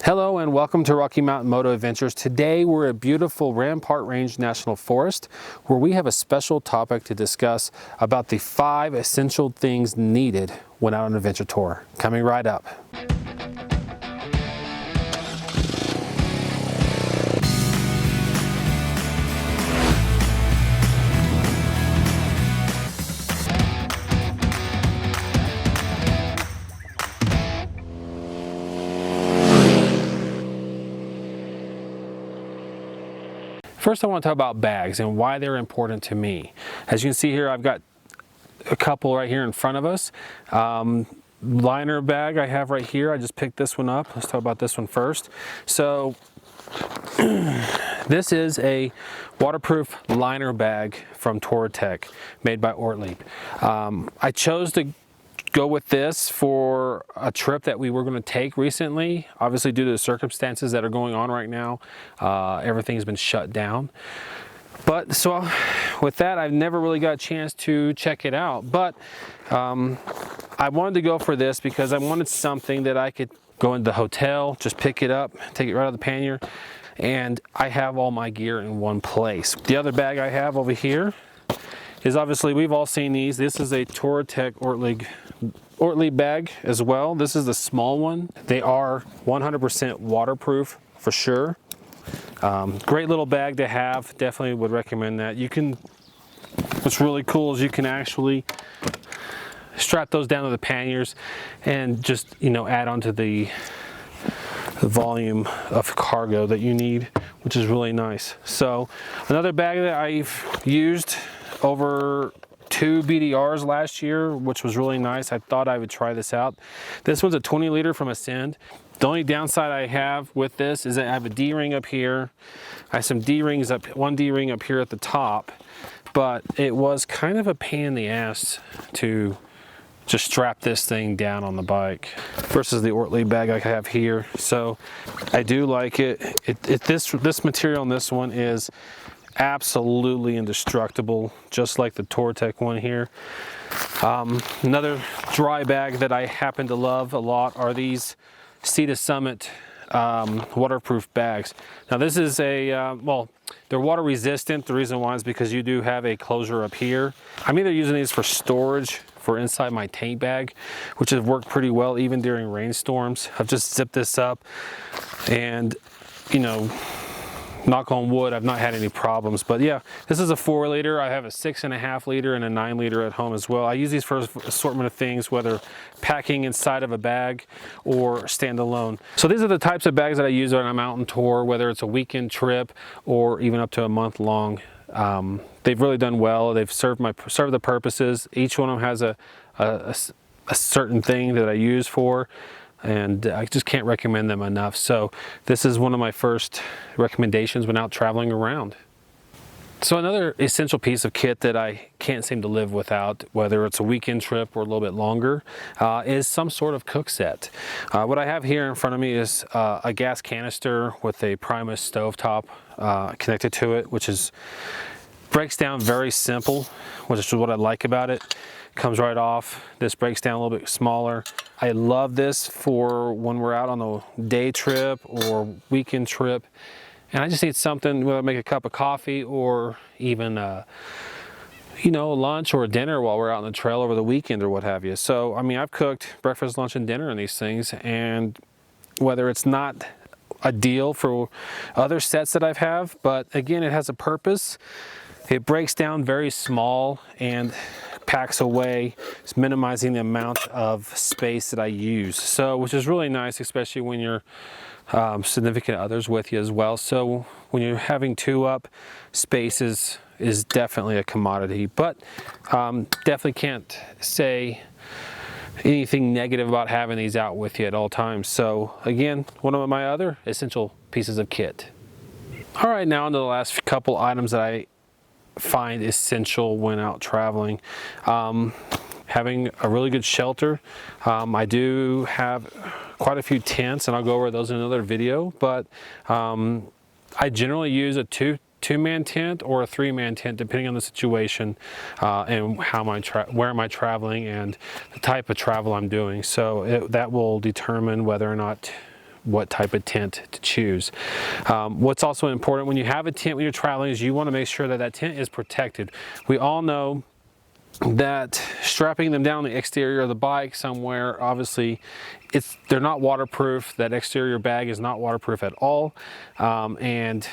Hello and welcome to Rocky Mountain Moto Adventures. Today we're at beautiful Rampart Range National Forest where we have a special topic to discuss about the 5 essential things needed when out on an adventure tour. Coming right up. First, I want to talk about bags and why they're important to me. As you can see here, I've got a couple right here in front of us. Liner bag I have right here. I just picked this one up. Let's talk about this one first. So this is a waterproof liner bag from Touratech made by Ortlieb. I chose to go with this for a trip that we were going to take recently. Obviously, due to the circumstances that are going on right now, everything's been shut down. But so with that, I've never really got a chance to check it out. But I wanted to go for this because I wanted something that I could go into the hotel, just pick it up, take it right out of the pannier, and I have all my gear in one place. The other bag I have over here is obviously, we've all seen these. This is a Touratech Ortlieb bag as well. This is the small one. They are 100% waterproof for sure. Great little bag to have. Definitely would recommend that. What's really cool is you can actually strap those down to the panniers and just, add onto the volume of cargo that you need, which is really nice. So another bag that I've used over 2 BDRs last year, which was really nice. I thought I would try this out. This one's a 20 liter from Ascend. The only downside I have with this is that I have a D-ring up here. I have some D-rings up, one D-ring up here at the top, but it was kind of a pain in the ass to just strap this thing down on the bike versus the Ortlieb bag I have here. So I do like it. This material on this one is absolutely indestructible, just like the Touratech one here. Another dry bag that I happen to love a lot are these Sea to Summit waterproof bags. Now this is well, they're water resistant. The reason why is because you do have a closure up here. I'm either using these for storage for inside my tank bag, which has worked pretty well even during rainstorms. I've just zipped this up and, knock on wood, I've not had any problems. But yeah, this is a 4 liter. I have a 6.5 liter and a 9 liter at home as well. I use these for an assortment of things, whether packing inside of a bag or standalone. So these are the types of bags that I use when I'm out on tour, whether it's a weekend trip or even up to a month long. They've really done well. They've served the purposes. Each one of them has a certain thing that I use for, and I just can't recommend them enough. So this is one of my first recommendations when out traveling around. So another essential piece of kit that I can't seem to live without, whether it's a weekend trip or a little bit longer, is some sort of cook set. What I have here in front of me is a gas canister with a Primus stovetop connected to it, which breaks down very simple, which is what I like about it. Comes right off. This breaks down a little bit smaller. I love this for when we're out on a day trip or weekend trip, and I just need something, whether I make a cup of coffee or even lunch or dinner while we're out on the trail over the weekend or what have you. So I mean, I've cooked breakfast, lunch, and dinner in these things, and whether it's not ideal for other sets that I've have, but again, it has a purpose. It breaks down very small and packs away. It's minimizing the amount of space that I use. So, which is really nice, especially when you're significant others with you as well. So when you're having 2 up, space is definitely a commodity, but definitely can't say anything negative about having these out with you at all times. So again, one of my other essential pieces of kit. All right, now on to the last couple items that I find essential when out traveling. Having a really good shelter. I do have quite a few tents, and I'll go over those in another video, but I generally use a two-man tent or a 3-man tent, depending on the situation and where am I traveling and the type of travel I'm doing. So that will determine whether or not what type of tent to choose. What's also important when you have a tent when you're traveling is you want to make sure that that tent is protected. We all know that strapping them down the exterior of the bike somewhere, obviously they're not waterproof. That exterior bag is not waterproof at all, and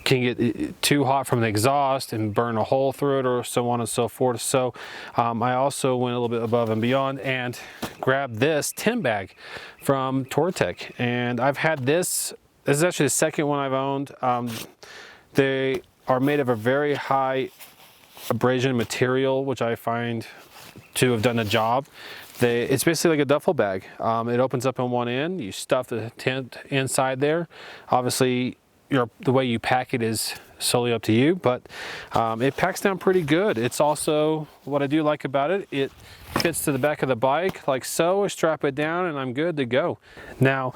can get too hot from the exhaust and burn a hole through it, or so on and so forth. So I also went a little bit above and beyond and grabbed this tent bag from Tortec, and I've had this is actually the second one I've owned. They are made of a very high abrasion material, which I find to have done the job. It's basically like a duffel bag. It opens up on one end, you stuff the tent inside there. Obviously the way you pack it is solely up to you, but it packs down pretty good. It's also, what I do like about it, it fits to the back of the bike like so. I strap it down and I'm good to go. Now,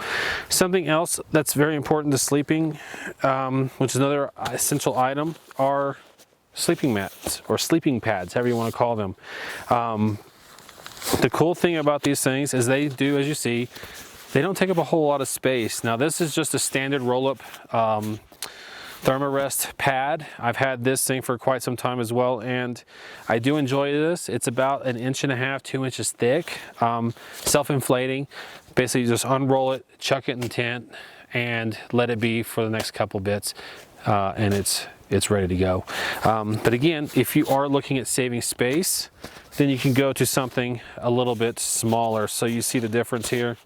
something else that's very important to sleeping, which is another essential item, are sleeping mats or sleeping pads, however you want to call them. The cool thing about these things is they do, as you see, they don't take up a whole lot of space. Now this is just a standard roll-up Thermarest pad. I've had this thing for quite some time as well, and I do enjoy this. It's about 1.5 inches, 2 inches thick, self-inflating. Basically you just unroll it, chuck it in the tent, and let it be for the next couple bits, and it's ready to go. But again, if you are looking at saving space, then you can go to something a little bit smaller. So you see the difference here,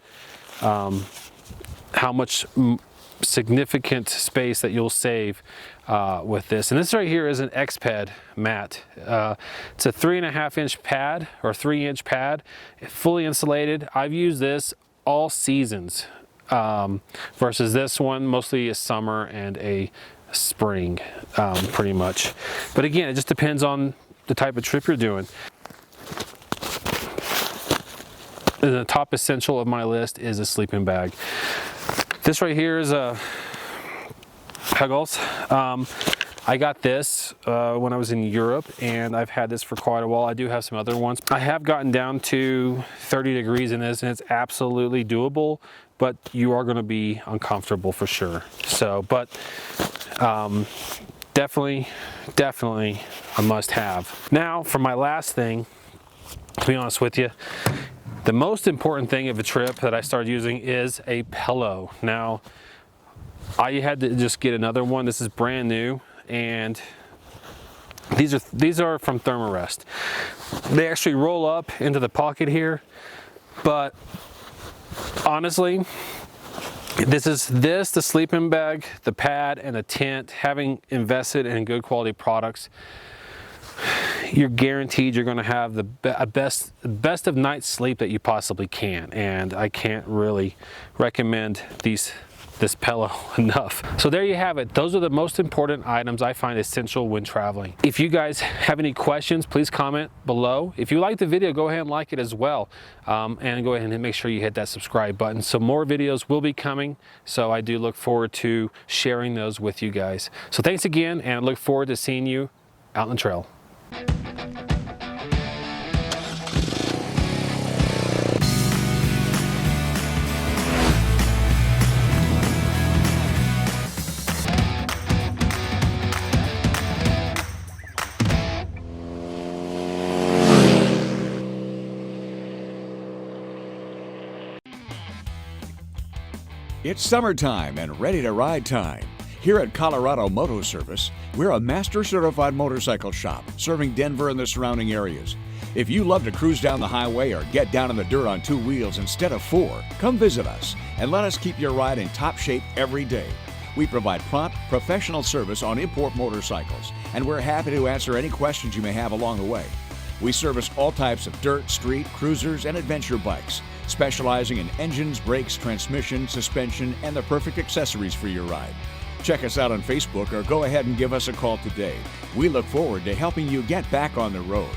how much significant space that you'll save with this. And this right here is an X-Pad mat. It's a 3.5 inch pad or 3 inch pad, fully insulated. I've used this all seasons, versus this one mostly a summer and a spring, pretty much. But again, it just depends on the type of trip you're doing. The top essential of my list is a sleeping bag. This right here is a Huggles. I got this when I was in Europe, and I've had this for quite a while. I do have some other ones. I have gotten down to 30 degrees in this, and it's absolutely doable, but you are going to be uncomfortable for sure. So, but definitely a must-have. Now, for my last thing, to be honest with you, the most important thing of a trip that I started using is a pillow. Now, I had to just get another one. This is brand new, and these are from Thermarest. They actually roll up into the pocket here, but honestly, the sleeping bag, the pad, and the tent, having invested in good quality products, you're guaranteed you're going to have the best of night's sleep that you possibly can. And I can't really recommend this pillow enough. So there you have it. Those are the most important items I find essential when traveling. If you guys have any questions, please comment below. If you like the video, go ahead and like it as well. And go ahead and make sure you hit that subscribe button. So more videos will be coming. So I do look forward to sharing those with you guys. So thanks again, and I look forward to seeing you out on the trail. It's summertime and ready to ride time. Here at Colorado Moto Service, we're a master certified motorcycle shop serving Denver and the surrounding areas. If you love to cruise down the highway or get down in the dirt on 2 wheels instead of 4, come visit us and let us keep your ride in top shape every day. We provide prompt, professional service on import motorcycles, and we're happy to answer any questions you may have along the way. We service all types of dirt, street, cruisers, and adventure bikes, specializing in engines, brakes, transmission, suspension, and the perfect accessories for your ride. Check us out on Facebook or go ahead and give us a call today. We look forward to helping you get back on the road.